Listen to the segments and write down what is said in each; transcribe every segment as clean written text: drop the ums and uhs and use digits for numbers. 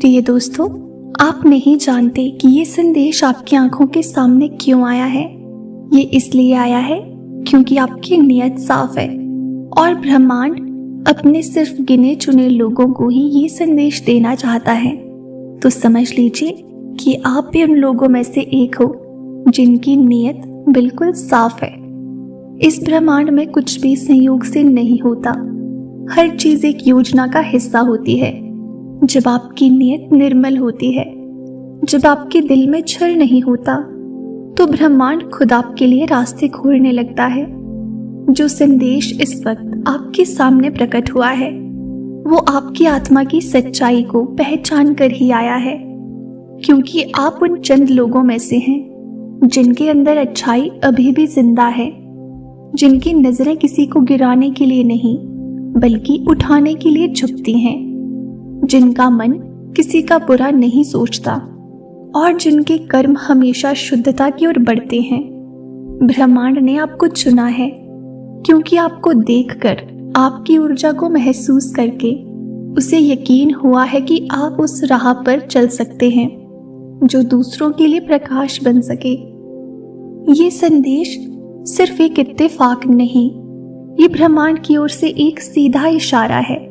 प्रिय दोस्तों, आप नहीं जानते कि ये संदेश आपकी आंखों के सामने क्यों आया है। ये इसलिए आया है क्योंकि आपकी नीयत साफ है और ब्रह्मांड अपने सिर्फ गिने चुने लोगों को ही ये संदेश देना चाहता है। तो समझ लीजिए कि आप भी उन लोगों में से एक हो जिनकी नीयत बिल्कुल साफ है। इस ब्रह्मांड में कुछ भी संयोग से नहीं होता, हर चीज एक योजना का हिस्सा होती है। जब आपकी नीयत निर्मल होती है, जब आपके दिल में छल नहीं होता, तो ब्रह्मांड खुद आपके लिए रास्ते खोलने लगता है। जो संदेश इस वक्त आपके सामने प्रकट हुआ है वो आपकी आत्मा की सच्चाई को पहचान कर ही आया है, क्योंकि आप उन चंद लोगों में से हैं जिनके अंदर अच्छाई अभी भी जिंदा है, जिनकी नजरें किसी को गिराने के लिए नहीं बल्कि उठाने के लिए झुकती हैं, जिनका मन किसी का बुरा नहीं सोचता और जिनके कर्म हमेशा शुद्धता की ओर बढ़ते हैं। ब्रह्मांड ने आपको चुना है क्योंकि आपको देखकर, आपकी ऊर्जा को महसूस करके उसे यकीन हुआ है कि आप उस राह पर चल सकते हैं जो दूसरों के लिए प्रकाश बन सके। ये संदेश सिर्फ एक इत्तेफाक नहीं, ये ब्रह्मांड की ओर से एक सीधा इशारा है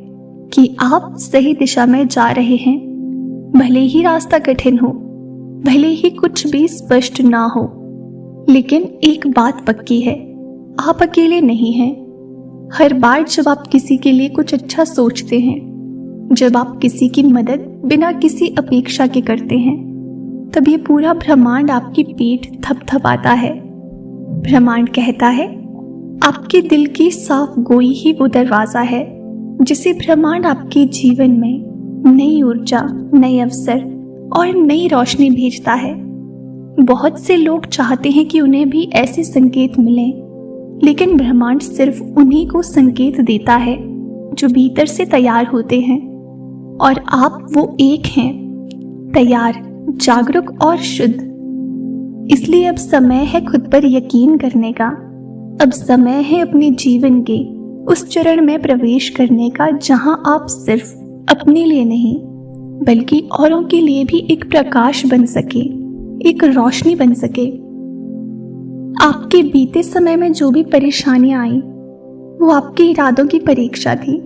कि आप सही दिशा में जा रहे हैं। भले ही रास्ता कठिन हो, भले ही कुछ भी स्पष्ट ना हो, लेकिन एक बात पक्की है, आप अकेले नहीं हैं। हर बार जब आप किसी के लिए कुछ अच्छा सोचते हैं, जब आप किसी की मदद बिना किसी अपेक्षा के करते हैं, तब ये पूरा ब्रह्मांड आपकी पीठ थपथपाता है। ब्रह्मांड कहता है, आपके दिल की साफ गोई ही वो दरवाजा है जिसे ब्रह्मांड आपके जीवन में नई ऊर्जा, नए अवसर और नई रोशनी भेजता है। बहुत से लोग चाहते हैं कि उन्हें भी ऐसे संकेत मिलें, लेकिन ब्रह्मांड सिर्फ उन्हीं को संकेत देता है जो भीतर से तैयार होते हैं। और आप वो एक हैं, तैयार, जागरूक और शुद्ध। इसलिए अब समय है खुद पर यकीन करने का। अब समय है अपने जीवन के उस चरण में प्रवेश करने का जहां आप सिर्फ अपने लिए नहीं बल्कि औरों के लिए भी एक प्रकाश बन सके, एक रोशनी बन सके। आपके बीते समय में जो भी परेशानियां आई वो आपके इरादों की परीक्षा थी।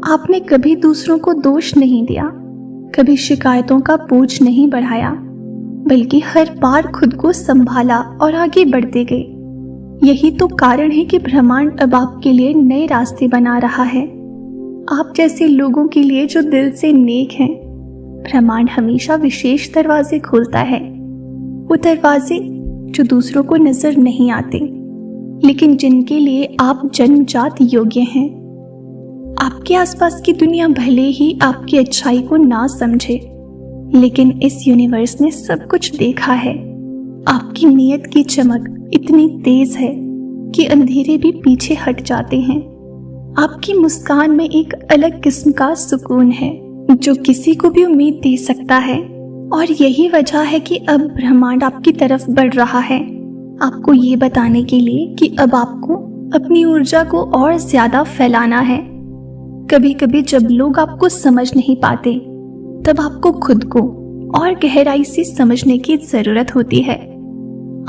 आपने कभी दूसरों को दोष नहीं दिया, कभी शिकायतों का बोझ नहीं बढ़ाया, बल्कि हर बार खुद को संभाला और आगे बढ़ते गए। यही तो कारण है कि ब्रह्मांड अब आपके लिए नए रास्ते बना रहा है। आप जैसे लोगों के लिए जो दिल से नेक हैं, ब्रह्मांड हमेशा विशेष दरवाजे खोलता है। वो दरवाजे जो दूसरों को नजर नहीं आते, लेकिन जिनके लिए आप जन्मजात योग्य हैं। आपके आसपास की दुनिया भले ही आपकी अच्छाई को ना समझे, लेकिन इस यूनिवर्स ने सब कुछ देखा है। आपकी नीयत की चमक इतनी तेज है कि अंधेरे भी पीछे हट जाते हैं। आपकी मुस्कान में एक अलग किस्म का सुकून है जो किसी को भी उम्मीद दे सकता है। और यही वजह है कि अब ब्रह्मांड आपकी तरफ बढ़ रहा है, आपको ये बताने के लिए कि अब आपको अपनी ऊर्जा को और ज्यादा फैलाना है। कभी कभी जब लोग आपको समझ नहीं पाते, तब आपको खुद को और गहराई से समझने की जरूरत होती है।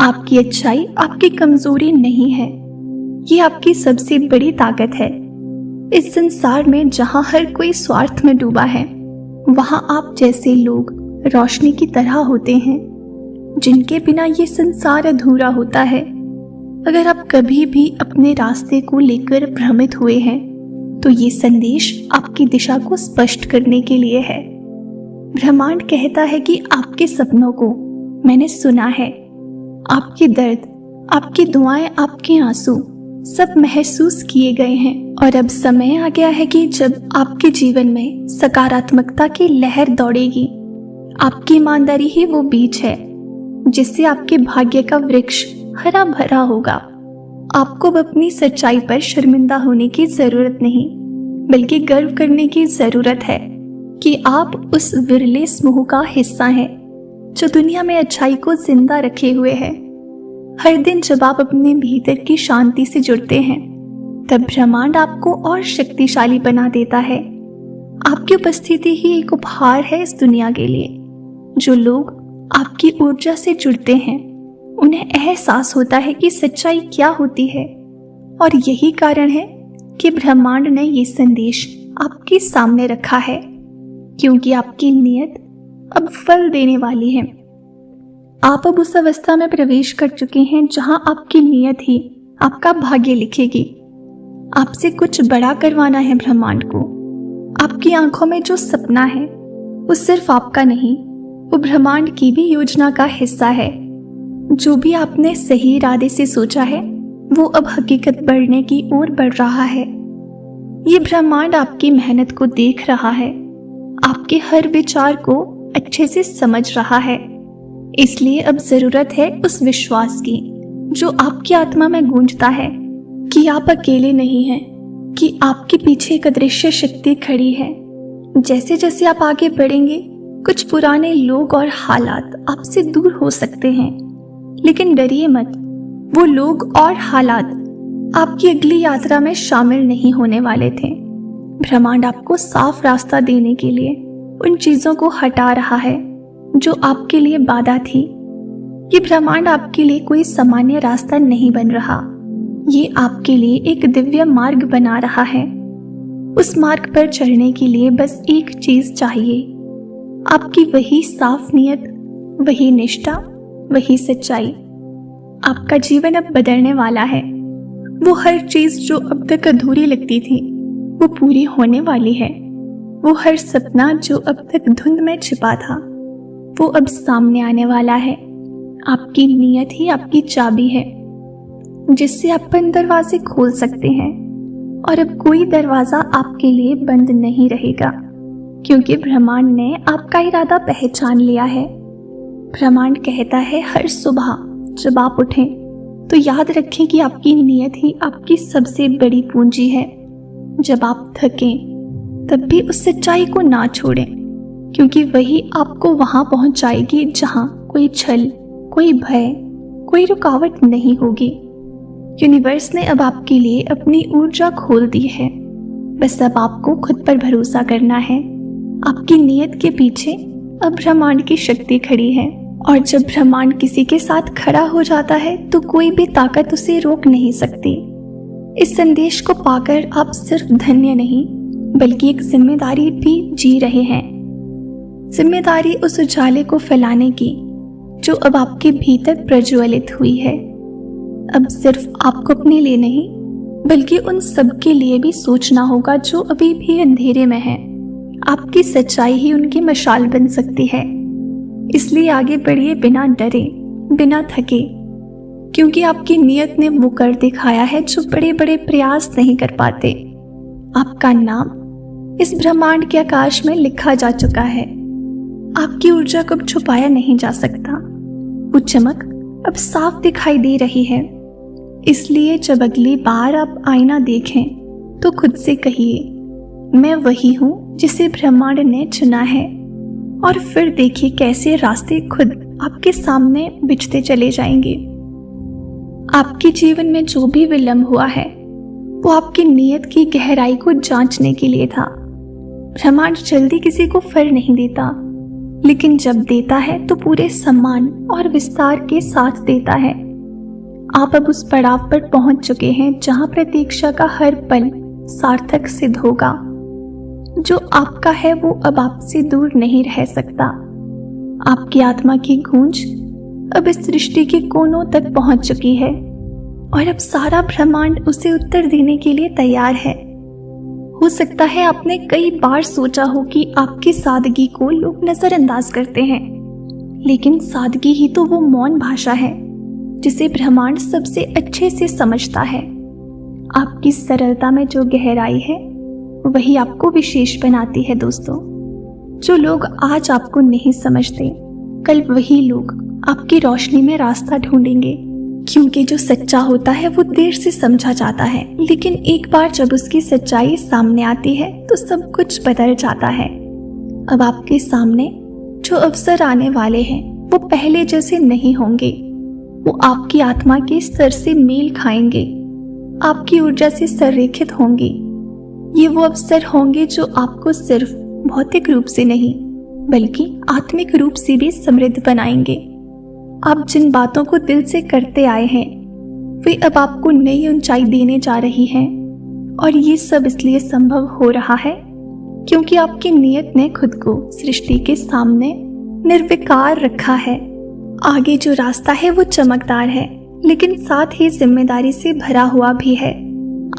आपकी अच्छाई आपकी कमजोरी नहीं है, ये आपकी सबसे बड़ी ताकत है। इस संसार में जहां हर कोई स्वार्थ में डूबा है, वहां आप जैसे लोग रोशनी की तरह होते हैं, जिनके बिना ये संसार अधूरा होता है। अगर आप कभी भी अपने रास्ते को लेकर भ्रमित हुए हैं, तो ये संदेश आपकी दिशा को स्पष्ट करने के लिए है। ब्रह्मांड कहता है कि आपके सपनों को मैंने सुना है, आपके दर्द, आपकी दुआएं, आपके आंसू सब महसूस किए गए हैं। और अब समय आ गया है कि जब आपके जीवन में सकारात्मकता की लहर दौड़ेगी, आपकी ईमानदारी ही वो बीज है जिससे आपके भाग्य का वृक्ष हरा भरा होगा। आपको अपनी सच्चाई पर शर्मिंदा होने की जरूरत नहीं, बल्कि गर्व करने की जरूरत है कि आप उस विरले समूह का हिस्सा हैं जो दुनिया में अच्छाई को जिंदा रखे हुए है। हर दिन जब आप अपने भीतर की शांति से जुड़ते हैं, तब ब्रह्मांड आपको और शक्तिशाली बना देता है। आपकी उपस्थिति ही एक उपहार है इस दुनिया के लिए। जो लोग आपकी ऊर्जा से जुड़ते हैं उन्हें एहसास होता है कि सच्चाई क्या होती है, और यही कारण है कि ब्रह्मांड ने ये संदेश आपके सामने रखा है, क्योंकि आपकी नीयत अब फल देने वाली है। आप अब उस अवस्था में प्रवेश कर चुके हैं जहां आपकी नीयत ही आपका भाग्य लिखेगी। आपसे कुछ बड़ा करवाना है ब्रह्मांड को। आपकी आंखों में जो सपना है वो सिर्फ आपका नहीं, वो ब्रह्मांड की भी योजना का हिस्सा है। जो भी आपने सही इरादे से सोचा है वो अब हकीकत बढ़ने की ओर बढ़ रहा है। ये ब्रह्मांड आपकी मेहनत को देख रहा है, आपके हर विचार को अच्छे से समझ रहा है। इसलिए अब जरूरत है उस विश्वास की जो आपकी आत्मा में गूंजता है कि आप अकेले नहीं हैं, कि आपके पीछे एक अदृश्य शक्ति खड़ी है। जैसे जैसे आप आगे बढ़ेंगे कुछ पुराने लोग और हालात आपसे दूर हो सकते हैं, लेकिन डरिए मत, वो लोग और हालात आपकी अगली यात्रा में शामिल नहीं होने वाले थे। ब्रह्मांड आपको साफ रास्ता देने के लिए उन चीजों को हटा रहा है जो आपके लिए बाधा थी। ये ब्रह्मांड आपके लिए कोई सामान्य रास्ता नहीं बन रहा, ये आपके लिए एक दिव्य मार्ग बना रहा है। उस मार्ग पर चढ़ने के लिए बस एक चीज चाहिए, आपकी वही साफ नीयत, वही निष्ठा, वही सच्चाई। आपका जीवन अब बदलने वाला है। वो हर चीज जो अब तक अधूरी लगती थी वो पूरी होने वाली है। वो हर सपना जो अब तक धुंध में छिपा था वो अब सामने आने वाला है। आपकी नीयत ही आपकी चाबी है जिससे आप बंद दरवाजे खोल सकते हैं, और अब कोई दरवाजा आपके लिए बंद नहीं रहेगा, क्योंकि ब्रह्मांड ने आपका इरादा पहचान लिया है। ब्रह्मांड कहता है हर सुबह जब आप उठें तो याद रखें कि आपकी नीयत ही आपकी सबसे बड़ी पूंजी है। जब आप थकें तब भी उस सच्चाई को ना छोड़ें, क्योंकि वही आपको वहां पहुंचाएगी जहां कोई छल, कोई भय, कोई रुकावट नहीं होगी। यूनिवर्स ने अब आपके लिए अपनी ऊर्जा खोल दी है, बस अब आपको खुद पर भरोसा करना है। आपकी नीयत के पीछे अब ब्रह्मांड की शक्ति खड़ी है, और जब ब्रह्मांड किसी के साथ खड़ा हो जाता है तो कोई भी ताकत उसे रोक नहीं सकती। इस संदेश को पाकर आप सिर्फ धन्य नहीं बल्कि एक जिम्मेदारी भी जी रहे हैं। जिम्मेदारी उस उजाले को फैलाने की जो अब आपके भीतर प्रज्वलित हुई है। अब सिर्फ आपको अपने लिए नहीं बल्कि उन सब के लिए भी सोचना होगा जो अभी भी अंधेरे में है। आपकी सच्चाई ही उनकी मशाल बन सकती है। इसलिए आगे बढ़िए बिना डरे, बिना थके, क्योंकि आपकी नीयत ने वो कर दिखाया है जो बड़े बड़े प्रयास नहीं कर पाते। आपका नाम इस ब्रह्मांड के आकाश में लिखा जा चुका है। आपकी ऊर्जा को अब छुपाया नहीं जा सकता। वो चमक अब साफ दिखाई दे रही है। इसलिए जब अगली बार आप आईना देखें तो खुद से कहिए, मैं वही हूँ जिसे ब्रह्मांड ने चुना है। और फिर देखिए कैसे रास्ते खुद आपके सामने बिछते चले जाएंगे। आपके जीवन में जो भी विलंब हुआ है वो आपकी नीयत की गहराई को जांचने के लिए था। ब्रह्मांड जल्दी किसी को फल नहीं देता, लेकिन जब देता है तो पूरे सम्मान और विस्तार के साथ देता है। आप अब उस पड़ाव पर पहुंच चुके हैं जहां प्रतीक्षा का हर पल सार्थक सिद्ध होगा। जो आपका है वो अब आपसे दूर नहीं रह सकता। आपकी आत्मा की गूंज अब इस सृष्टि के कोनों तक पहुंच चुकी है, और अब सारा ब्रह्मांड उसे उत्तर देने के लिए तैयार है। हो सकता है आपने कई बार सोचा हो कि आपकी सादगी को लोग नजरअंदाज करते हैं, लेकिन सादगी ही तो वो मौन भाषा है जिसे ब्रह्मांड सबसे अच्छे से समझता है। आपकी सरलता में जो गहराई है वही आपको विशेष बनाती है दोस्तों। जो लोग आज आपको नहीं समझते, कल वही लोग आपकी रोशनी में रास्ता ढूंढेंगे, क्योंकि जो सच्चा होता है वो देर से समझा जाता है, लेकिन एक बार जब उसकी सच्चाई सामने आती है तो सब कुछ बदल जाता है। अब आपके सामने जो अवसर आने वाले हैं वो पहले जैसे नहीं होंगे। वो आपकी आत्मा के स्तर से मेल खाएंगे, आपकी ऊर्जा से संरेखित होंगे। ये वो अवसर होंगे जो आपको सिर्फ भौतिक रूप से नहीं बल्कि आत्मिक रूप से भी समृद्ध बनाएंगे। आप जिन बातों को दिल से करते आए हैं वे अब आपको नई ऊंचाई देने जा रही हैं, और ये सब इसलिए संभव हो रहा है क्योंकि आपकी नीयत ने खुद को सृष्टि के सामने निर्विकार रखा है। आगे जो रास्ता है वो चमकदार है लेकिन साथ ही जिम्मेदारी से भरा हुआ भी है।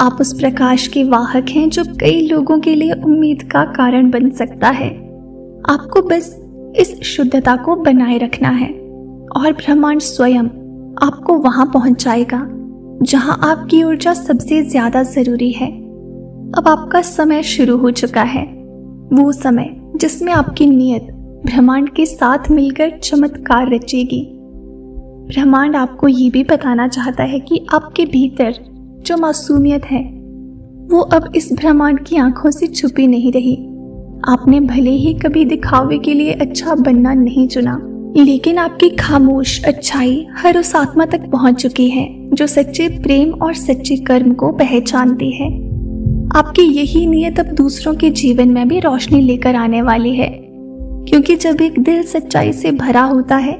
आप उस प्रकाश के वाहक हैं जो कई लोगों के लिए उम्मीद का कारण बन सकता है। आपको बस इस शुद्धता को बनाए रखना है और ब्रह्मांड स्वयं आपको वहां पहुंचाएगा जहां आपकी ऊर्जा सबसे ज्यादा जरूरी है। अब आपका समय शुरू हो चुका है, वो समय जिसमें आपकी नीयत ब्रह्मांड के साथ मिलकर चमत्कार रचेगी। ब्रह्मांड आपको ये भी बताना चाहता है कि आपके भीतर जो मासूमियत है वो अब इस ब्रह्मांड की आंखों से छुपी नहीं रही। आपने भले ही कभी दिखावे के लिए अच्छा बनना नहीं चुना, लेकिन आपकी खामोश अच्छाई हर उस आत्मा तक पहुंच चुकी है जो सच्चे प्रेम और सच्चे कर्म को पहचानती है। आपकी यही नीयत अब दूसरों के जीवन में भी रोशनी लेकर आने वाली है, क्योंकि जब एक दिल सच्चाई से भरा होता है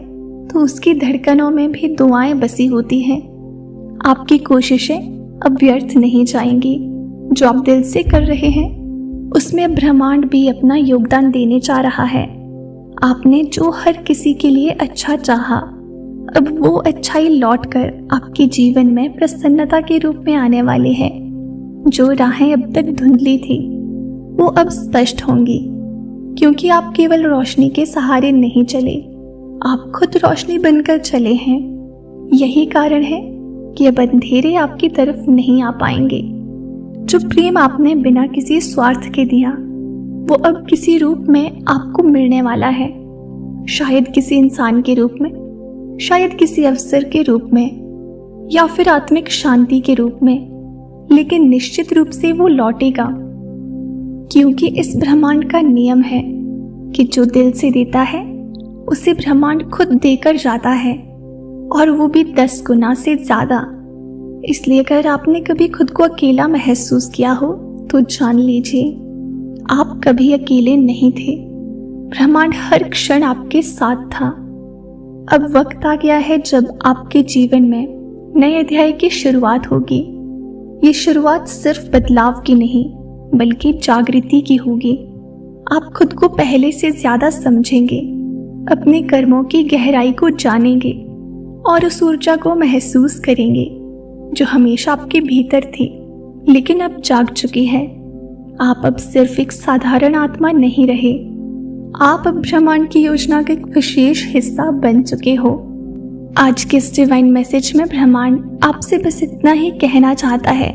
तो उसकी धड़कनों में भी दुआएं बसी होती हैं। आपकी कोशिशें अब व्यर्थ नहीं जाएंगी। जो आप दिल से कर रहे हैं उसमें ब्रह्मांड भी अपना योगदान देने जा रहा है। आपने जो हर किसी के लिए अच्छा चाहा, अब वो अच्छाई लौटकर आपके जीवन में प्रसन्नता के रूप में आने वाली है। जो राहें अब तक धुंधली थी वो अब स्पष्ट होंगी, क्योंकि आप केवल रोशनी के सहारे नहीं चले, आप खुद रोशनी बनकर चले हैं। यही कारण है कि अब अंधेरे आपकी तरफ नहीं आ पाएंगे। जो प्रेम आपने बिना किसी स्वार्थ के दिया वो अब किसी रूप में आपको मिलने वाला है, शायद किसी इंसान के रूप में, शायद किसी अवसर के रूप में, या फिर आत्मिक शांति के रूप में, लेकिन निश्चित रूप से वो लौटेगा, क्योंकि इस ब्रह्मांड का नियम है कि जो दिल से देता है उसे ब्रह्मांड खुद देकर जाता है, और वो भी 10 गुना से ज्यादा। इसलिए अगर आपने कभी खुद को अकेला महसूस किया हो तो जान लीजिए आप कभी अकेले नहीं थे। ब्रह्मांड हर क्षण आपके साथ था। अब वक्त आ गया है जब आपके जीवन में नए अध्याय की शुरुआत होगी। ये शुरुआत सिर्फ बदलाव की नहीं बल्कि जागृति की होगी। आप खुद को पहले से ज्यादा समझेंगे, अपने कर्मों की गहराई को जानेंगे और उस ऊर्जा को महसूस करेंगे जो हमेशा आपके भीतर थी लेकिन अब जाग चुकी है। आप अब सिर्फ एक साधारण आत्मा नहीं रहे, आप अब ब्रह्मांड की योजना का एक विशेष हिस्सा बन चुके हो। आज के इस डिवाइन मैसेज में ब्रह्मांड आपसे बस इतना ही कहना चाहता है,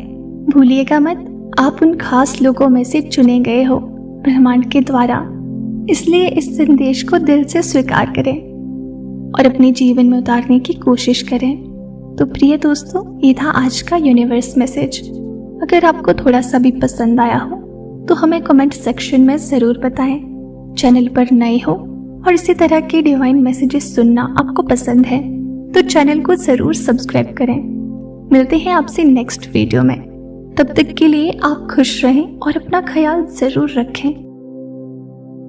भूलिएगा मत, आप उन खास लोगों में से चुने गए हो ब्रह्मांड के द्वारा। इसलिए इस संदेश को दिल से स्वीकार करें और अपने जीवन में उतारने की कोशिश करें। तो प्रिय दोस्तों, ये था आज का यूनिवर्स मैसेज। अगर आपको थोड़ा सा भी पसंद आया हो तो हमें कमेंट सेक्शन में जरूर बताएं। चैनल पर नए हो और इसी तरह के डिवाइन मैसेजेस सुनना आपको पसंद है तो चैनल को जरूर सब्सक्राइब करें। मिलते हैं आपसे नेक्स्ट वीडियो में। तब तक के लिए आप खुश रहें और अपना ख्याल जरूर रखें।